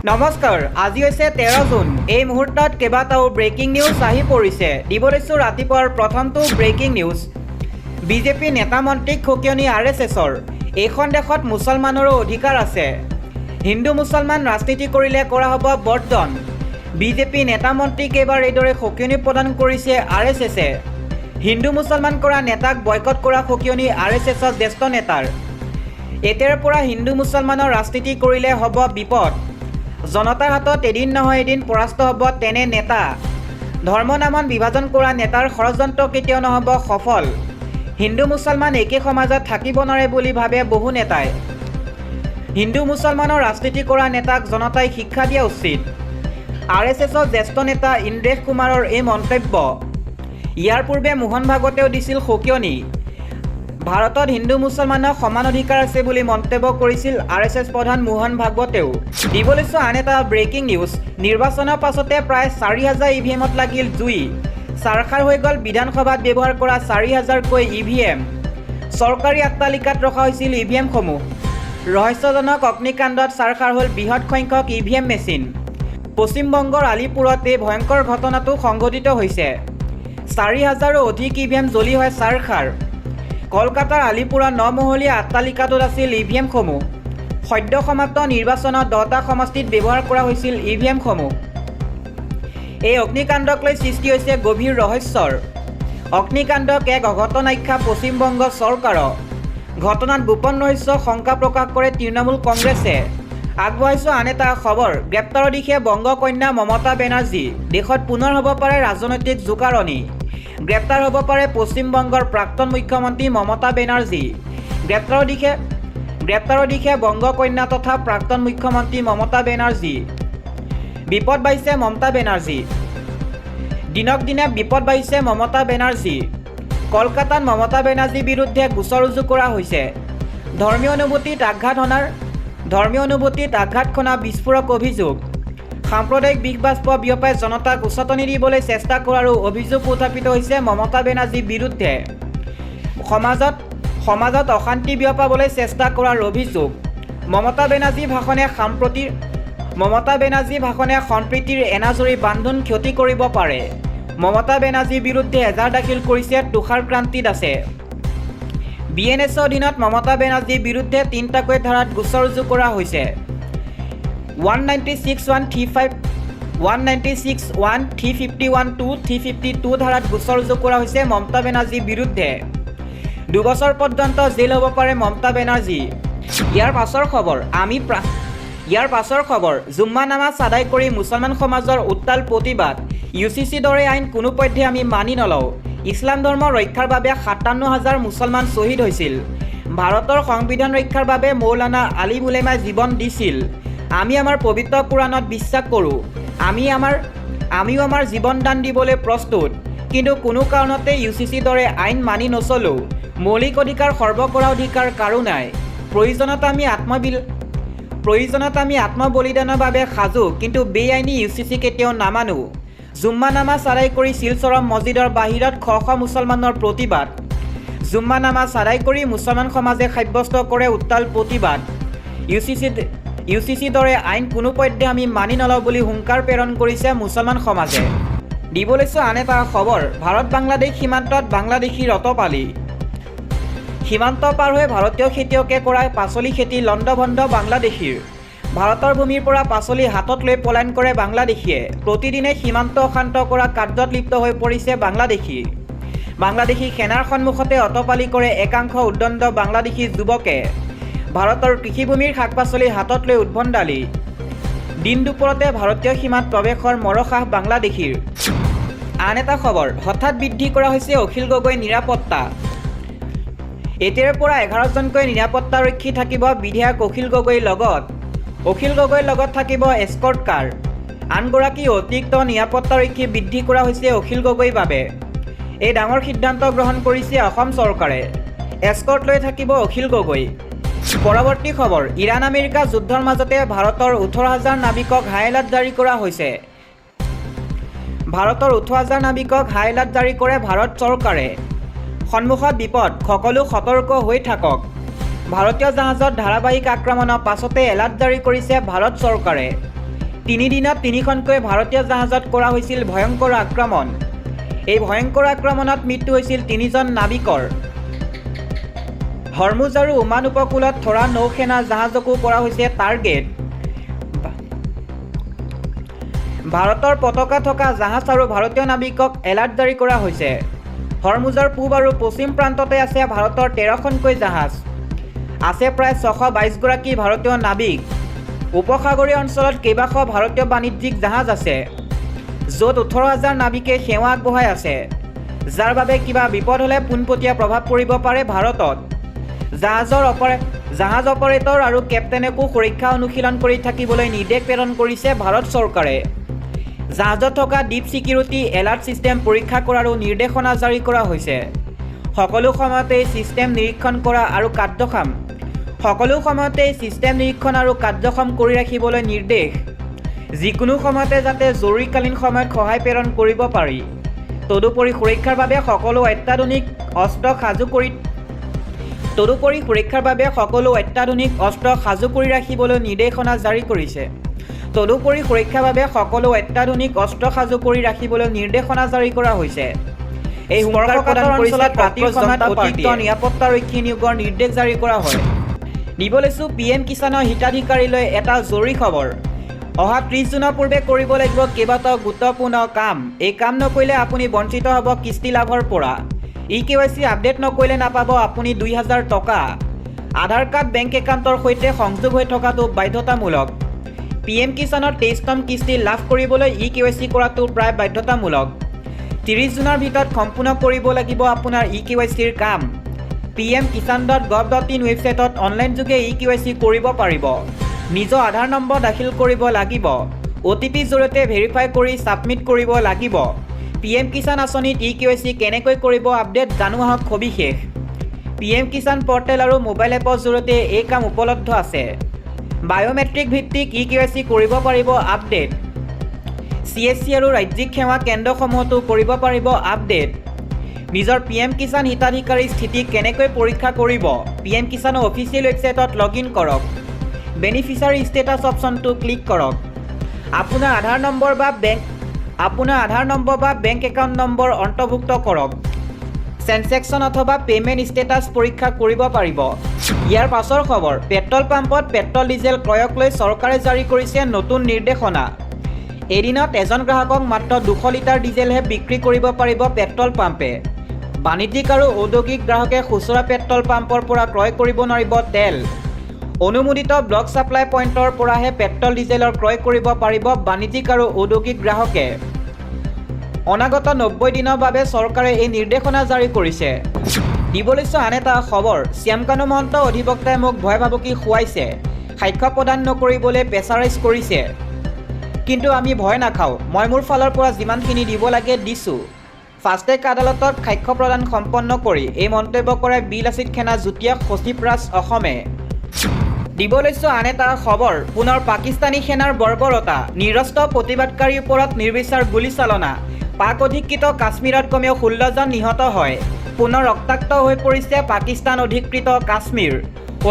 নমস্কাৰ, আজি হৈছে 13 জুন। এই মুহূৰ্তত কেইবাটাও ব্ৰেকিং নিউজ আহি পৰিছে। দিব লৈছোঁ ৰাতিপুৱাৰ প্ৰথমটো ব্ৰেকিং নিউজ। বিজেপি নেতা মন্ত্ৰীক সকিয়নি RSSৰ। এইখন দেশত মুছলমানৰো অধিকাৰ আছে। হিন্দু মুছলমান ৰাজনীতি কৰিলে কৰা হ'ব বৰ্জন। বিজেপি নেতা মন্ত্ৰীক এইবাৰ এইদৰে সকিয়নি প্ৰদান কৰিছে RSSে। হিন্দু মুছলমান কৰা নেতাক বয়কট কৰা সকিয়নি RSSৰ জ্যেষ্ঠ নেতাৰ। এতিয়াৰ পৰা হিন্দু মুছলমানৰ ৰাজনীতি কৰিলে হ'ব বিপদ। জনতাৰ হাতত এদিন নহয় এদিন পৰাস্ত হ'ব তেনে নেতা। ধৰ্ম নামত বিভাজন কৰা নেতাৰ ষড়যন্ত্ৰ কেতিয়াও নহ'ব সফল। হিন্দু মুছলমান একে সমাজত থাকিব নোৱাৰে বুলি ভাবে বহু নেতাই। হিন্দু মুছলমানৰ ৰাজনীতি কৰা নেতাক জনতাই শিক্ষা দিয়া উচিত। RSSৰ জ্যেষ্ঠ নেতা ইন্দ্ৰেশ কুমাৰৰ এই মন্তব্য। ইয়াৰ পূৰ্বে মোহন ভাগৱতেও দিছিল সকিয়নি। ভাৰতত হিন্দু মুছলমানৰ সমান অধিকাৰ আছে বুলি মন্তব্য কৰিছিল RSS প্ৰধান মোহন ভাগৱতেও। দিব লৈছোঁ আন এটা ব্ৰেকিং নিউজ। নিৰ্বাচনৰ পাছতে প্ৰায় 4,000 EVMত লাগিল জুই। চাৰখাৰ হৈ গ'ল বিধানসভাত ব্যৱহাৰ কৰা 4,000কৈ EVM। চৰকাৰী অট্টালিকাত ৰখা হৈছিল EVMসমূহ। ৰহস্যজনক অগ্নিকাণ্ডত চাৰখাৰ হ'ল বৃহৎ সংখ্যক EVM মেচিন। পশ্চিমবংগৰ আলিপুৰত এই ভয়ংকৰ ঘটনাটো সংঘটিত হৈছে। 4,000ৰো অধিক EVM জ্বলি হয় চাৰখাৰ। কলকাতাৰ আলিপুৰৰ 9মহলীয়া অট্টালিকাটোত আছিল EVMসমূহ। সদ্য সমাপ্ত নিৰ্বাচনত 10টা সমষ্টিত ব্যৱহাৰ কৰা হৈছিল EVMসমূহ। এই অগ্নিকাণ্ডক লৈ সৃষ্টি হৈছে গভীৰ ৰহস্যৰ। অগ্নিকাণ্ডক এক অঘটন আখ্যা পশ্চিমবংগ চৰকাৰৰ। ঘটনাত গোপন ৰহস্য শংকা প্ৰকাশ কৰে তৃণমূল কংগ্ৰেছে। আগবঢ়াইছোঁ আন এটা খবৰ। গ্ৰেপ্তাৰৰ দিশে বংগকন্যা মমতা বেনাৰ্জী। দেশত পুনৰ হ'ব পাৰে ৰাজনৈতিক জোকাৰণি। গ্ৰেপ্তাৰ হ'ব পাৰে পশ্চিমবংগৰ প্ৰাক্তন মুখ্যমন্ত্ৰী মমতা বেনাৰ্জী। গ্ৰেপ্তাৰৰ দিশে বংগকন্যা তথা প্ৰাক্তন মুখ্যমন্ত্ৰী মমতা বেনাৰ্জী। বিপদ বাঢ়িছে মমতা বেনাৰ্জী। দিনক দিনে বিপদ বাঢ়িছে মমতা বেনাৰ্জী। কলকাতাত মমতা বেনাৰ্জীৰ বিৰুদ্ধে গোচৰ ৰুজু কৰা হৈছে। ধৰ্মীয় অনুভূতিত আঘাত খনা বিস্ফোৰক অভিযোগ। সাম্প্ৰদায়িক বিষবাষ্প বিয়পাই জনতাক উচতনি দিবলৈ চেষ্টা কৰাৰো অভিযোগ উত্থাপিত হৈছে মমতা বেনাৰ্জীৰ বিৰুদ্ধে। সমাজত অশান্তি বিয়পাবলৈ চেষ্টা কৰাৰ অভিযোগ। মমতা বেনাৰ্জীৰ ভাষণে সম্প্ৰীতিৰ এনাজৰী বান্ধোন ক্ষতি কৰিব পাৰে। মমতা বেনাৰ্জীৰ বিৰুদ্ধে এজাহাৰ দাখিল কৰিছে তুষাৰ কান্তি দাসে। BNSৰ অধীনত মমতা বেনাৰ্জীৰ বিৰুদ্ধে 3টাকৈ ধাৰাত গোচৰ ৰুজু কৰা হৈছে। 196(1)(3)(5), 196(1)(3)(51)(2), 352 ধাৰাত গোচৰ ৰুজু কৰা হৈছে মমতা বেনাৰ্জীৰ বিৰুদ্ধে। 2 বছৰ পৰ্যন্ত জেল হ'ব পাৰে মমতা বেনাৰ্জী। ইয়াৰ পাছৰ খবৰ। জুম্মা নামাজ আদায় কৰি মুছলমান সমাজৰ উত্তাল প্ৰতিবাদ। UCC দৰে আইন কোনোপধ্যে আমি মানি নলওঁ। ইছলাম ধৰ্ম ৰক্ষাৰ বাবে 57,000 মুছলমান শ্বহীদ হৈছিল। ভাৰতৰ সংবিধান ৰক্ষাৰ বাবে মৌলানা আলিম উলেমাই জীৱন দিছিল। আমি আমাৰ পবিত্ৰ কোৰাণত বিশ্বাস কৰোঁ। আমিও আমাৰ জীৱন দান দিবলৈ প্ৰস্তুত। কিন্তু কোনো কাৰণতে UCC দৰে আইন মানি নচলোঁ। মৌলিক অধিকাৰ সৰ্ব কৰা অধিকাৰ কাৰো নাই। প্ৰয়োজনত আমি আত্মবলিদানৰ বাবে সাজু, কিন্তু বেআইনী UCC কেতিয়াও নামানো। জুম্মা নামাজ আদায় কৰি শিলচৰৰ মছজিদৰ বাহিৰত শ শ মুছলমানৰ প্ৰতিবাদ। জুম্মা নামাজ আদায় কৰি মুছলমান সমাজে সাব্যস্ত কৰে উত্তাল প্ৰতিবাদ। UCC দৰে আইন কোনোপধ্যে আমি মানি নলওঁ বুলি হুংকাৰ প্ৰেৰণ কৰিছে মুছলমান সমাজে। দিব লৈছোঁ আন এটা খবৰ। ভাৰত বাংলাদেশ সীমান্তত বাংলাদেশী ৰতপালি। সীমান্ত পাৰ হৈ ভাৰতীয় খেতিয়কে কৰা পাচলি খেতি লণ্ডভণ্ড বাংলাদেশীৰ। ভাৰতৰ ভূমিৰ পৰা পাচলি হাতত লৈ পলায়ন কৰে বাংলাদেশীয়ে। প্ৰতিদিনে সীমান্ত অশান্ত কৰা কাৰ্যত লিপ্ত হৈ পৰিছে বাংলাদেশী সেনাৰ সন্মুখতে অতপালি কৰে একাংশ উদ্দণ্ড বাংলাদেশী যুৱকে। ভাৰতৰ কৃষিভূমিৰ শাক পাচলি হাতত লৈ উদ্ভণ্ডালি। দিন দুপৰতে ভাৰতীয় সীমাত প্ৰৱেশৰ মৰসাহ বাংলাদেশীৰ। আন এটা খবৰ। হঠাৎ বৃদ্ধি কৰা হৈছে অখিল গগৈ নিৰাপত্তা। এতিয়াৰ পৰা 11জনকৈ নিৰাপত্তাৰক্ষী থাকিব বিধায়ক অখিল গগৈৰ লগত। অখিল গগৈৰ লগত থাকিব এস্কৰ্ট কাৰ। আনগৰাকী অতিৰিক্ত নিৰাপত্তাৰক্ষী বৃদ্ধি কৰা হৈছে অখিল গগৈৰ বাবে। এই ডাঙৰ সিদ্ধান্ত গ্ৰহণ কৰিছে অসম চৰকাৰে। এস্কৰ্ট লৈ থাকিব অখিল গগৈ। পৰৱৰ্তী খবৰ। ইৰাণ আমেৰিকা যুদ্ধৰ মাজতে ভাৰতৰ 18,000 নাবিকক হাই এলাৰ্ট জাৰি কৰা হৈছে। ভাৰতৰ 18,000 নাবিকক হাই এলাৰ্ট জাৰি কৰে ভাৰত চৰকাৰে। সন্মুখত বিপদ, সকলো সতৰ্ক হৈ থাকক। ভাৰতীয় জাহাজত ধাৰাবাহিক আক্ৰমণৰ পাছতে এলাৰ্ট জাৰি কৰিছে ভাৰত চৰকাৰে। তিনি দিনত তিনিখনকৈ ভাৰতীয় জাহাজত কৰা হৈছিল ভয়ংকৰ আক্ৰমণ। এই ভয়ংকৰ আক্ৰমণত মৃত্যু হৈছিল 3জন নাবিকৰ। হৰমুজ আৰু ওমান উপকূলত থৰা নৌসেনা জাহাজকো কৰা হৈছে টাৰ্গেট। ভাৰতৰ পতাকা থকা জাহাজ আৰু ভাৰতীয় নাবিকক এলাৰ্ট জাৰি কৰা হৈছে। হৰমুজৰ পূব আৰু পশ্চিম প্ৰান্ততে আছে ভাৰতৰ 13খনকৈ জাহাজ। আছে প্ৰায় 622গৰাকী ভাৰতীয় নাবিক। উপসাগৰীয় অঞ্চলত কেইবাশ ভাৰতীয় বাণিজ্যিক জাহাজ আছে, য'ত 18,000 নাবিকে সেৱা আগবঢ়াই আছে, যাৰ বাবে কিবা বিপদ হ'লে পোনপটীয়া প্ৰভাৱ পৰিব পাৰে ভাৰতত। জাহাজ অপাৰেটৰ আৰু কেপ্টেইনকো সুৰক্ষা অনুশীলন কৰি থাকিবলৈ নিৰ্দেশ প্ৰেৰণ কৰিছে ভাৰত চৰকাৰে। জাহাজত থকা ডিপ ছিকিউৰিটি এলাৰ্ট ছিষ্টেম পৰীক্ষা কৰাৰো নিৰ্দেশনা জাৰি কৰা হৈছে। সকলো সময়তে ছিষ্টেম নিৰীক্ষণ আৰু কাৰ্যক্ষম কৰি ৰাখিবলৈ নিৰ্দেশ। যিকোনো সময়তে যাতে জৰুৰীকালীন সময়ত সহায় প্ৰেৰণ কৰিব পাৰি। তদুপৰি সুৰক্ষাৰ বাবে সকলো অত্যাধুনিক অস্ত্ৰ সাজু কৰি ৰাখিবলৈ নিৰ্দেশনা জাৰি কৰিছে। কৰা হৈছে। এই সংঘাতৰ অঞ্চলত ৰাতিৰ সময়ত অতিৰিক্ত নিৰাপত্তাৰক্ষী নিয়োগৰ নিৰ্দেশ জাৰি কৰা হয়। দিব লৈছোঁ PM কিষাণৰ হিতাধিকাৰীলৈ এটা জৰুৰী খবৰ। অহা 30 জুনৰ পূৰ্বে কৰিব লাগিব কেইবাটাও গুৰুত্বপূৰ্ণ কাম। এই কাম নকৰিলে আপুনি বঞ্চিত হ'ব কিস্তি লাভৰ পৰা। EKYC আপডেট নকৰিলে নাপাব আপুনি 2000 টকা। আধাৰ কাৰ্ড বেংক একাউণ্টৰ সৈতে সংযোগ হৈ থকাটো বাধ্যতামূলক। PM কিষাণৰ 23তম কিস্তি লাভ কৰিবলৈ EKYC কৰাটো প্ৰায় বাধ্যতামূলক। 30 জুনৰ ভিতৰত সম্পূৰ্ণ কৰিব লাগিব আপোনাৰ EKYCৰ কাম। pm-kishan.gov.in ৱেবছাইটত অনলাইন যোগে EKYC কৰিব পাৰিব। নিজৰ আধাৰ নম্বৰ দাখিল কৰিব লাগিব। OTP জৰিয়তে ভেৰিফাই কৰি ছাবমিট কৰিব লাগিব। PM কিষাণ আঁচনিত EKYC কেনেকৈ কৰিব আপডেট জানো আহক সবিশেষ। PM কিষাণ পৰ্টেল আৰু মোবাইল এপৰ জৰিয়তে এই কাম উপলব্ধ আছে। বায়োমেট্ৰিক ভিত্তিক EKYC কৰিব পাৰিব আপডেট। CSC আৰু ৰাজ্যিক সেৱা কেন্দ্ৰসমূহতো কৰিব পাৰিব আপডেট। নিজৰ PM কিষাণ হিতাধিকাৰীৰ স্থিতি কেনেকৈ পৰীক্ষা কৰিব? PM কিষাণৰ অফিচিয়েল ৱেবছাইটত লগইন কৰক। বেনিফিচিয়াৰী ষ্টেটাছ অপশ্যনটো ক্লিক কৰক। আপোনাৰ আধাৰ নম্বৰ বা বেংক একাউণ্ট নম্বৰ অন্তৰ্ভুক্ত কৰক। ট্ৰেনজেকশ্যন অথবা পে'মেণ্ট ষ্টেটাছ পৰীক্ষা কৰিব পাৰিব। ইয়াৰ পাছৰ খবৰ, পেট্ৰল পাম্পত পেট্ৰল ডিজেল ক্ৰয়ক লৈ চৰকাৰে জাৰি কৰিছে নতুন নিৰ্দেশনা। এদিনত এজন গ্ৰাহকক মাত্ৰ 200 লিটাৰ ডিজেলহে বিক্ৰী কৰিব পাৰিব পেট্ৰল পাম্পে। বাণিজ্যিক আৰু ঔদ্যোগিক গ্ৰাহকে খুচুৰা পেট্ৰল পাম্পৰ পৰা ক্ৰয় কৰিব নোৱাৰিব তেল। অনুমোদিত ব্লক ছাপ্লাই পইণ্টৰ পৰাহে পেট্ৰল ডিজেলৰ ক্ৰয় কৰিব পাৰিব বাণিজ্যিক আৰু ঔদ্যোগিক গ্ৰাহকে। অনাগত 90 দিনৰ বাবে চৰকাৰে এই নিৰ্দেশনা জাৰি কৰিছে। দিব লৈছোঁ আন এটা খবৰ, শ্যামকানু মহন্ত অধিবক্তাই মোক ভয় ভাবুকি খুৱাইছে। সাক্ষ্য প্ৰদান নকৰিবলৈ প্ৰেছাৰাইজ কৰিছে। কিন্তু আমি ভয় নাখাওঁ, মই মোৰ ফালৰ পৰা যিমানখিনি দিব লাগে দিছোঁ। ফাষ্টেগ আদালতত সাক্ষ্য প্ৰদান সম্পন্ন কৰি এই মন্তব্য কৰে বিলাসিত সেনা যুটীয়া সচিবৰাজ অসমে। দিব লৈছোঁ আন এটা খবৰ, পুনৰ পাকিস্তানী সেনাৰ বৰ্বৰতা, নিৰস্ত্ৰ প্ৰতিবাদকাৰীৰ ওপৰত নিৰ্বিচাৰ গুলীচালনা। পাক অধিকৃত কাশ্মীৰত কমেও 16 জন নিহত হয়। পুনৰ ৰক্তাক্ত হৈ পৰিছে পাকিস্তান অধিকৃত কাশ্মীৰ।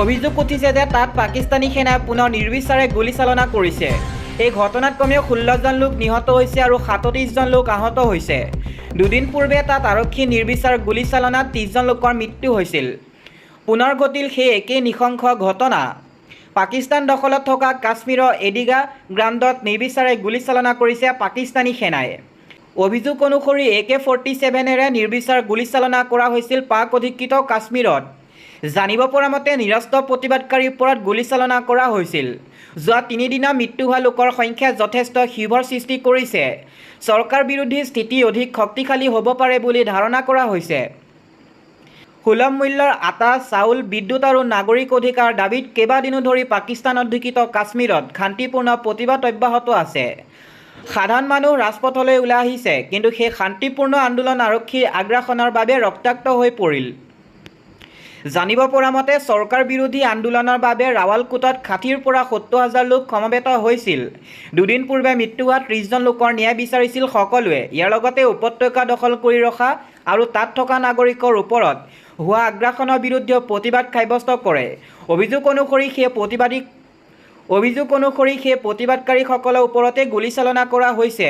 অভিযোগ উঠিছে যে তাত পাকিস্তানী সেনাই পুনৰ নিৰ্বিচাৰে গুলীচালনা কৰিছে। এই ঘটনাত কমেও 16 জন লোক নিহত হৈছে আৰু 37 জন লোক আহত হৈছে। দুদিন পূৰ্বে তাত আৰক্ষী নিৰ্বিচাৰ গুলীচালনাত 30 জন লোকৰ মৃত্যু হৈছিল। পুনৰ ঘটিল সেই একেই নৃশংস ঘটনা। পাকিস্তান দখলত থকা কাশ্মীৰৰ এডিগা গ্ৰাণ্ডত নিৰ্বিচাৰে গুলীচালনা কৰিছে পাকিস্তানী সেনাই। অভিযোগ অনুসৰি AK-47ৰে নিৰ্বিচাৰ গুলীচালনা কৰা হৈছিল পাক অধিকৃত কাশ্মীৰত। জানিব পৰা মতে নিৰস্ত্ৰ প্ৰতিবাদকাৰীৰ ওপৰত গুলীচালনা কৰা হৈছিল। যোৱা 3 দিনত মৃত্যু হোৱা লোকৰ সংখ্যাই যথেষ্ট ক্ষোভৰ সৃষ্টি কৰিছে। চৰকাৰ বিৰোধী স্থিতি অধিক শক্তিশালী হ'ব পাৰে বুলি ধাৰণা কৰা হৈছে। সুলভ মূল্যৰ আটা, চাউল, বিদ্যুৎ আৰু নাগৰিক অধিকাৰ দাবীত কেইবাদিনো ধৰি পাকিস্তান অধিকৃত কাশ্মীৰত শান্তিপূৰ্ণ প্ৰতিবাদ অব্যাহত আছে। সাধাৰণ মানুহ ৰাজপথলৈ ওলাই আহিছে, কিন্তু সেই শান্তিপূৰ্ণ আন্দোলন আৰক্ষীৰ আগ্ৰাসনৰ বাবে ৰক্তাক্ত হৈ পৰিল। জানিব পৰা মতে চৰকাৰ বিৰোধী আন্দোলনৰ বাবে ৰাৱালকোটত 60ৰ পৰা 70,000 লোক সমবেত হৈছিল। দুদিন পূৰ্বে মৃত্যু হোৱা 30 জন লোকৰ ন্যায় বিচাৰিছিল সকলোৱে। ইয়াৰ লগতে উপত্যকা দখল কৰি ৰখা আৰু তাত থকা নাগৰিকৰ ওপৰত হোৱা আগ্ৰাসনৰ বিৰুদ্ধে প্ৰতিবাদ সাব্যস্ত কৰে। অভিযোগ অনুসৰি সেই অভিযোগ অনুসৰি সেই প্ৰতিবাদকাৰীসকলৰ ওপৰতে গুলীচালনা কৰা হৈছে।